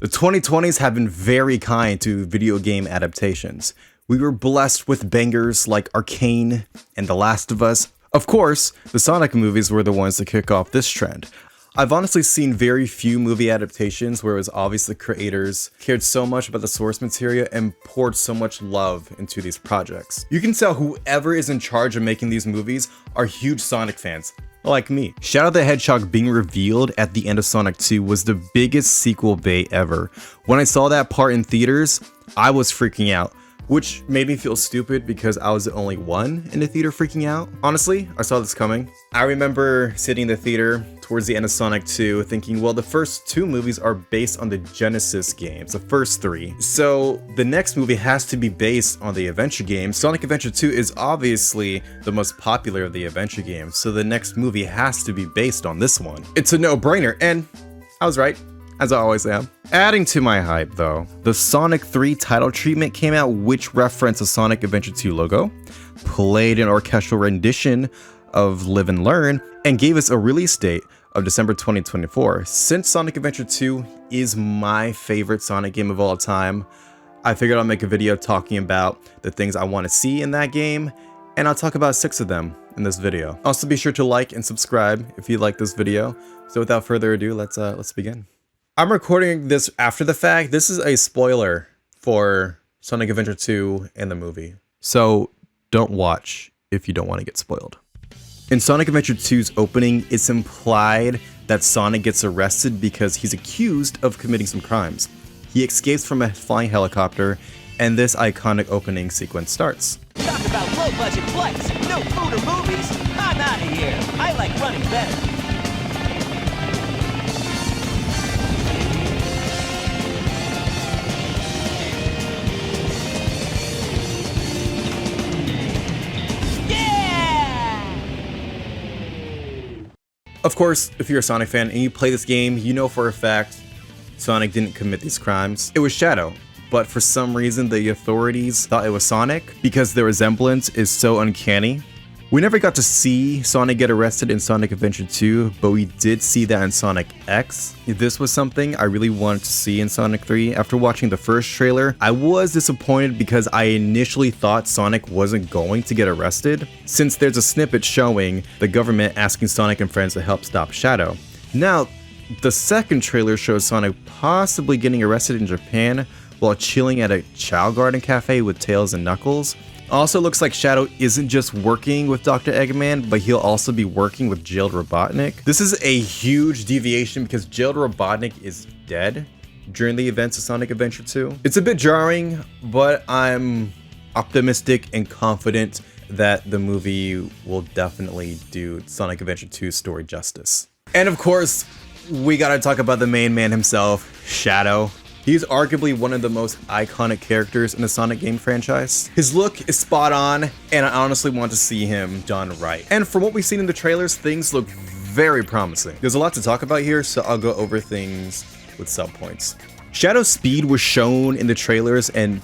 The 2020s have been very kind to video game adaptations. We were blessed with bangers like Arcane and The Last of Us. Of course, the Sonic movies were the ones to kick off this trend. I've honestly seen very few movie adaptations where it was obvious the creators cared so much about the source material and poured so much love into these projects. You can tell whoever is in charge of making these movies are huge Sonic fans, like me. Shadow the Hedgehog being revealed at the end of Sonic 2 was the biggest sequel bait ever. When I saw that part in theaters, I was freaking out, which made me feel stupid because I was the only one in the theater freaking out. Honestly, I saw this coming. I remember sitting in the theater towards the end of Sonic 2 thinking, well, the first two movies are based on the Genesis games, the first three. So the next movie has to be based on the adventure game. Sonic Adventure 2 is obviously the most popular of the adventure games, so the next movie has to be based on this one. It's a no-brainer, and I was right, as I always am. Adding to my hype though, the Sonic 3 title treatment came out, which referenced the Sonic Adventure 2 logo, played an orchestral rendition of Live and Learn, and gave us a release date of December 2024. Since Sonic Adventure 2 is my favorite Sonic game of all time, I figured I'll make a video talking about the things I want to see in that game, and I'll talk about 6 of them in this video. Also be sure to like and subscribe if you like this video. So without further ado, let's begin. I'm recording this after the fact. This is a spoiler for Sonic Adventure 2 and the movie, so don't watch if you don't want to get spoiled. In Sonic Adventure 2's opening, it's implied that Sonic gets arrested because he's accused of committing some crimes. He escapes from a flying helicopter, and this iconic opening sequence starts. Talk about low-budget flights, no food or movies. I'm out of here. I like running better. Of course, if you're a Sonic fan and you play this game, you know for a fact Sonic didn't commit these crimes. It was Shadow, but for some reason the authorities thought it was Sonic because the resemblance is so uncanny. We never got to see Sonic get arrested in Sonic Adventure 2, but we did see that in Sonic X. This was something I really wanted to see in Sonic 3. After watching the first trailer, I was disappointed because I initially thought Sonic wasn't going to get arrested, since there's a snippet showing the government asking Sonic and friends to help stop Shadow. Now, the second trailer shows Sonic possibly getting arrested in Japan while chilling at a Chow Garden cafe with Tails and Knuckles. Also looks like Shadow isn't just working with Dr. Eggman, but he'll also be working with Jailed Robotnik. This is a huge deviation because Jailed Robotnik is dead during the events of Sonic Adventure 2. It's a bit jarring, but I'm optimistic and confident that the movie will definitely do Sonic Adventure 2's story justice. And of course, we gotta talk about the main man himself, Shadow. He's arguably one of the most iconic characters in the Sonic game franchise. His look is spot on, and I honestly want to see him done right. And from what we've seen in the trailers, things look very promising. There's a lot to talk about here, so I'll go over things with subpoints. Shadow's speed was shown in the trailers, and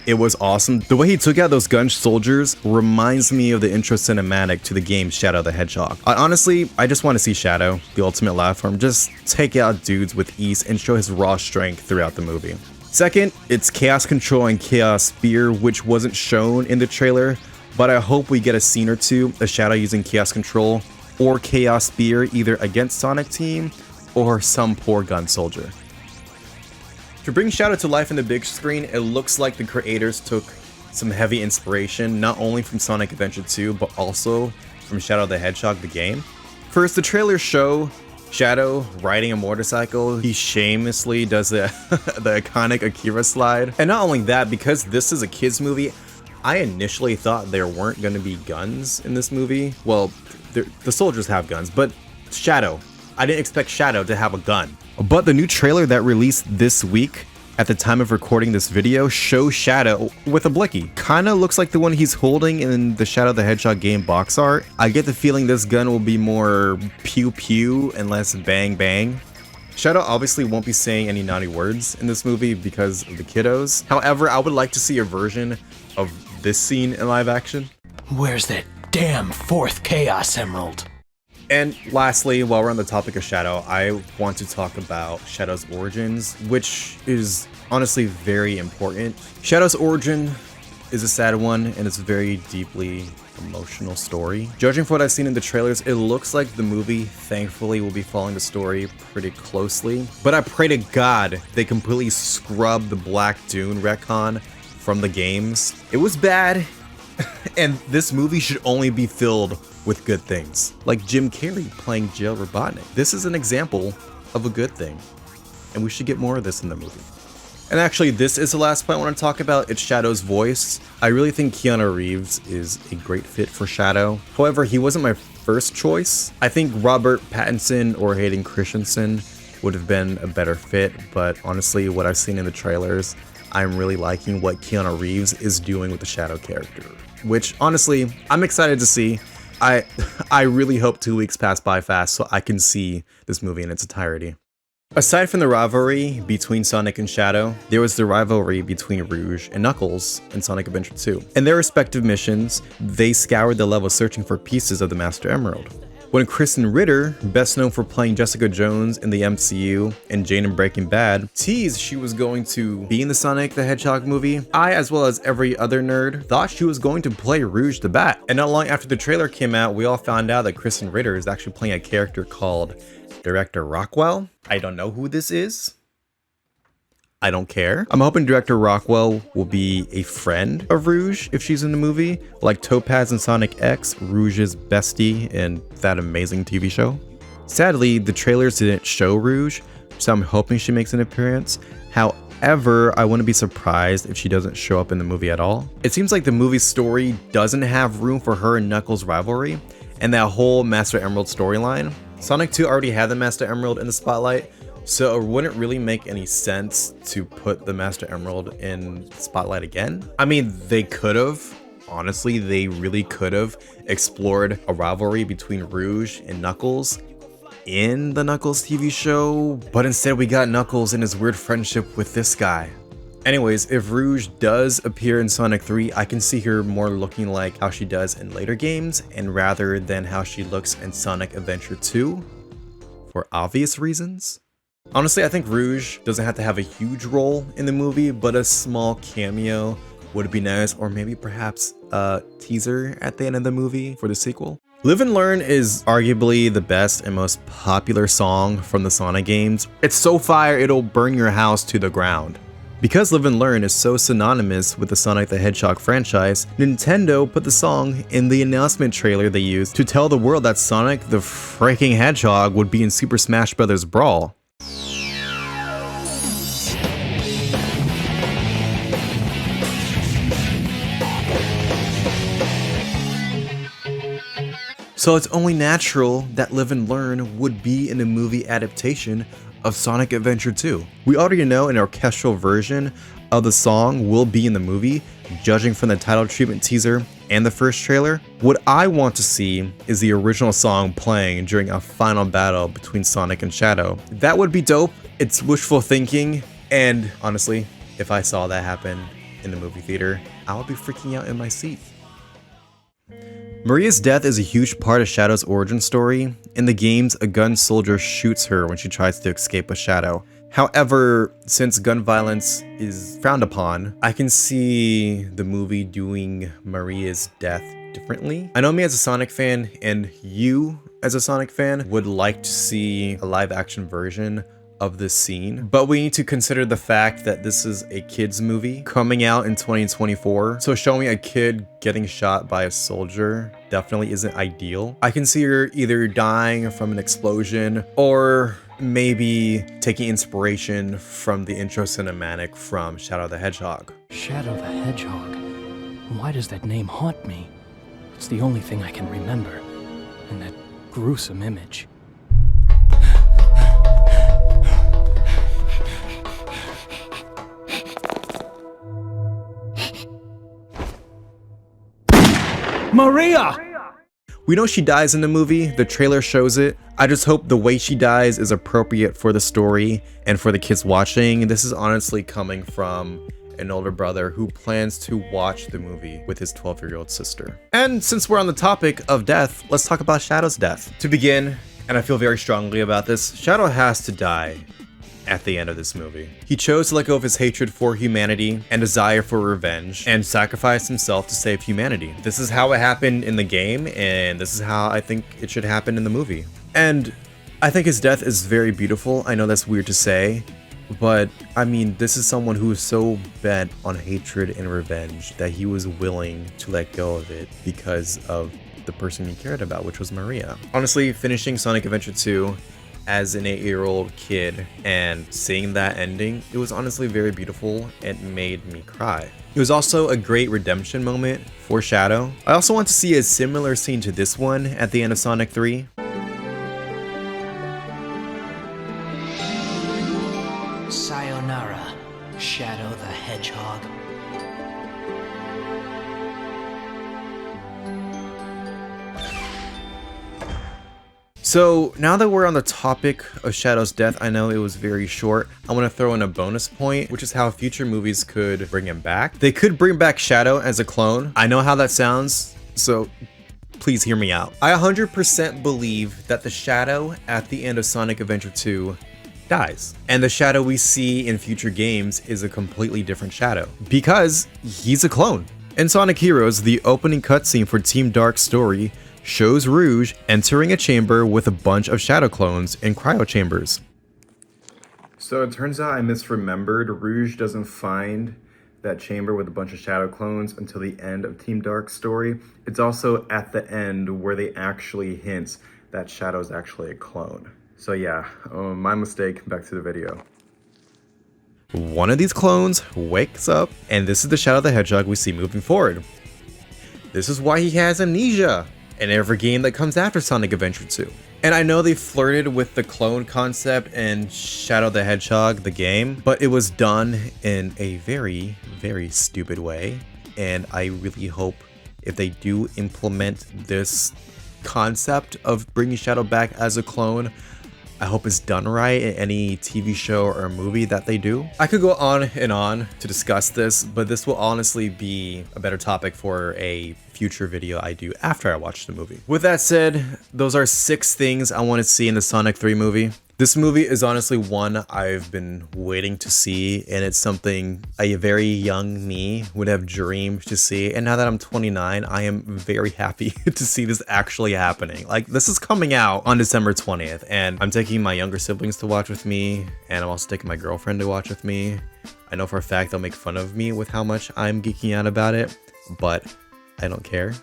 it was awesome. The way he took out those gun soldiers reminds me of the intro cinematic to the game Shadow the Hedgehog. I just want to see Shadow, the ultimate life form, just take out dudes with ease and show his raw strength throughout the movie. Second, it's Chaos Control and Chaos Spear, which wasn't shown in the trailer, but I hope we get a scene or two of Shadow using Chaos Control or Chaos Spear either against Sonic Team or some poor gun soldier. To bring Shadow to life in the big screen, it looks like the creators took some heavy inspiration, not only from Sonic Adventure 2, but also from Shadow the Hedgehog, the game. First, the trailers show Shadow riding a motorcycle. He shamelessly does the iconic Akira slide. And not only that, because this is a kids movie, I initially thought there weren't going to be guns in this movie. Well, the soldiers have guns, but Shadow, I didn't expect Shadow to have a gun. But the new trailer that released this week, at the time of recording this video, shows Shadow with a blicky. Kinda looks like the one he's holding in the Shadow the Hedgehog game box art. I get the feeling this gun will be more pew pew and less bang bang. Shadow obviously won't be saying any naughty words in this movie because of the kiddos. However, I would like to see a version of this scene in live action. Where's that damn fourth Chaos Emerald? And lastly, while we're on the topic of Shadow, I want to talk about Shadow's origins, which is honestly very important. Shadow's origin is a sad one, and it's a very deeply emotional story. Judging from what I've seen in the trailers, it looks like the movie, thankfully, will be following the story pretty closely. But I pray to God they completely scrub the Black Dune retcon from the games. It was bad, and this movie should only be filled with good things, like Jim Carrey playing Jill Robotnik. This is an example of a good thing, and we should get more of this in the movie. And actually, this is the last point I want to talk about. It's Shadow's voice. I really think Keanu Reeves is a great fit for Shadow. However, he wasn't my first choice. I think Robert Pattinson or Hayden Christensen would have been a better fit, but honestly, what I've seen in the trailers, I'm really liking what Keanu Reeves is doing with the Shadow character, which honestly, I'm excited to see. I really hope 2 weeks pass by fast so I can see this movie in its entirety. Aside from the rivalry between Sonic and Shadow, there was the rivalry between Rouge and Knuckles in Sonic Adventure 2. In their respective missions, they scoured the level searching for pieces of the Master Emerald. When Kristen Ritter, best known for playing Jessica Jones in the MCU and Jane in Breaking Bad, teased she was going to be in the Sonic the Hedgehog movie, I, as well as every other nerd, thought she was going to play Rouge the Bat. And not long after the trailer came out, we all found out that Kristen Ritter is actually playing a character called Director Rockwell. I don't know who this is. I don't care. I'm hoping Director Rockwell will be a friend of Rouge if she's in the movie, like Topaz and Sonic X, Rouge's bestie in that amazing TV show. Sadly, the trailers didn't show Rouge, so I'm hoping she makes an appearance. However, I wouldn't be surprised if she doesn't show up in the movie at all. It seems like the movie's story doesn't have room for her and Knuckles' rivalry, and that whole Master Emerald storyline. Sonic 2 already had the Master Emerald in the spotlight, so it wouldn't really make any sense to put the Master Emerald in the spotlight again. I mean, they could have. Honestly, they really could have explored a rivalry between Rouge and Knuckles in the Knuckles TV show, but instead we got Knuckles and his weird friendship with this guy. Anyways, if Rouge does appear in Sonic 3, I can see her more looking like how she does in later games, and rather than how she looks in Sonic Adventure 2, for obvious reasons. Honestly, I think Rouge doesn't have to have a huge role in the movie, but a small cameo would be nice, or maybe perhaps a teaser at the end of the movie for the sequel. Live and Learn is arguably the best and most popular song from the Sonic games. It's so fire it'll burn your house to the ground. Because Live and Learn is so synonymous with the Sonic the Hedgehog franchise, Nintendo put the song in the announcement trailer they used to tell the world that Sonic the freaking Hedgehog would be in Super Smash Bros. Brawl. So it's only natural that Live and Learn would be in a movie adaptation of Sonic Adventure 2. We already know an orchestral version of the song will be in the movie, judging from the title treatment teaser and the first trailer. What I want to see is the original song playing during a final battle between Sonic and Shadow. That would be dope. It's wishful thinking, and honestly, if I saw that happen in the movie theater, I would be freaking out in my seat. Maria's death is a huge part of Shadow's origin story. In the games, a gun soldier shoots her when she tries to escape with Shadow. However, since gun violence is frowned upon, I can see the movie doing Maria's death differently. I know me as a Sonic fan, and you as a Sonic fan, would like to see a live action version of this scene, but we need to consider the fact that this is a kids movie coming out in 2024, so showing a kid getting shot by a soldier definitely isn't ideal. I can see her either dying from an explosion or maybe taking inspiration from the intro cinematic from Shadow the Hedgehog. Shadow the Hedgehog. Why does that name haunt me? It's the only thing I can remember, and that gruesome image. Maria! We know she dies in the movie, the trailer shows it. I just hope the way she dies is appropriate for the story and for the kids watching. This is honestly coming from an older brother who plans to watch the movie with his 12-year-old sister. And since we're on the topic of death, let's talk about Shadow's death. To begin, and I feel very strongly about this, Shadow has to die at the end of this movie. He chose to let go of his hatred for humanity and desire for revenge and sacrifice himself to save humanity. This is how it happened in the game, and this is how I think it should happen in the movie. And I think his death is very beautiful. I know that's weird to say, but I mean, this is someone who is so bent on hatred and revenge that he was willing to let go of it because of the person he cared about, which was Maria. Honestly, finishing Sonic Adventure 2 as an 8-year-old kid and seeing that ending, it was honestly very beautiful and made me cry. It was also a great redemption moment for Shadow. I also want to see a similar scene to this one at the end of Sonic 3. Sayonara, Shadow the Hedgehog. So now that we're on the topic of Shadow's death, I know it was very short. I want to throw in a bonus point, which is how future movies could bring him back. They could bring back Shadow as a clone. I know how that sounds, so please hear me out. I 100% believe that the Shadow at the end of Sonic Adventure 2 dies. And the Shadow we see in future games is a completely different Shadow because he's a clone. In Sonic Heroes, the opening cutscene for Team Dark's story shows Rouge entering a chamber with a bunch of Shadow clones in cryo chambers. So it turns out I misremembered. Rouge doesn't find that chamber with a bunch of Shadow clones until the end of Team Dark's story. It's also at the end where they actually hint that Shadow's actually a clone. So yeah, my mistake. Back to the video. One of these clones wakes up, and this is the Shadow the Hedgehog we see moving forward. This is why he has amnesia in every game that comes after Sonic Adventure 2. And I know they flirted with the clone concept in Shadow the Hedgehog, the game, but it was done in a very, very stupid way. And I really hope if they do implement this concept of bringing Shadow back as a clone, I hope it's done right in any TV show or movie that they do. I could go on and on to discuss this, but this will honestly be a better topic for a future video I do after I watch the movie. With that said, those are 6 things I want to see in the Sonic 3 movie. This movie is honestly one I've been waiting to see, and it's something a very young me would have dreamed to see. And now that I'm 29, I am very happy to see this actually happening. Like, this is coming out on December 20th, and I'm taking my younger siblings to watch with me, and I'm also taking my girlfriend to watch with me. I know for a fact they'll make fun of me with how much I'm geeking out about it, but I don't care.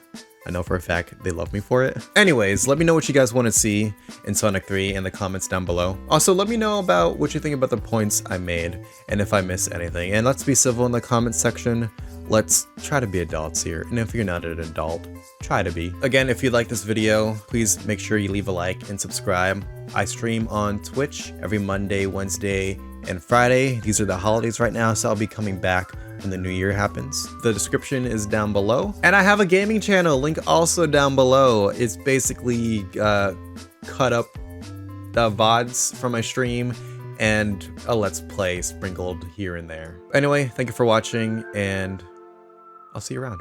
I know for a fact they love me for it. Anyways, let me know what you guys want to see in Sonic 3 in the comments down below. Also, let me know about what you think about the points I made and if I missed anything. And let's be civil in the comments section. Let's try to be adults here. And if you're not an adult, try to be. Again, if you like this video, please make sure you leave a like and subscribe. I stream on Twitch every Monday, Wednesday, and Friday. These are the holidays right now, so I'll be coming back when the new year happens. The description is down below. And I have a gaming channel, link also down below. It's basically cut up the VODs from my stream and a Let's Play sprinkled here and there. Anyway, thank you for watching, and I'll see you around.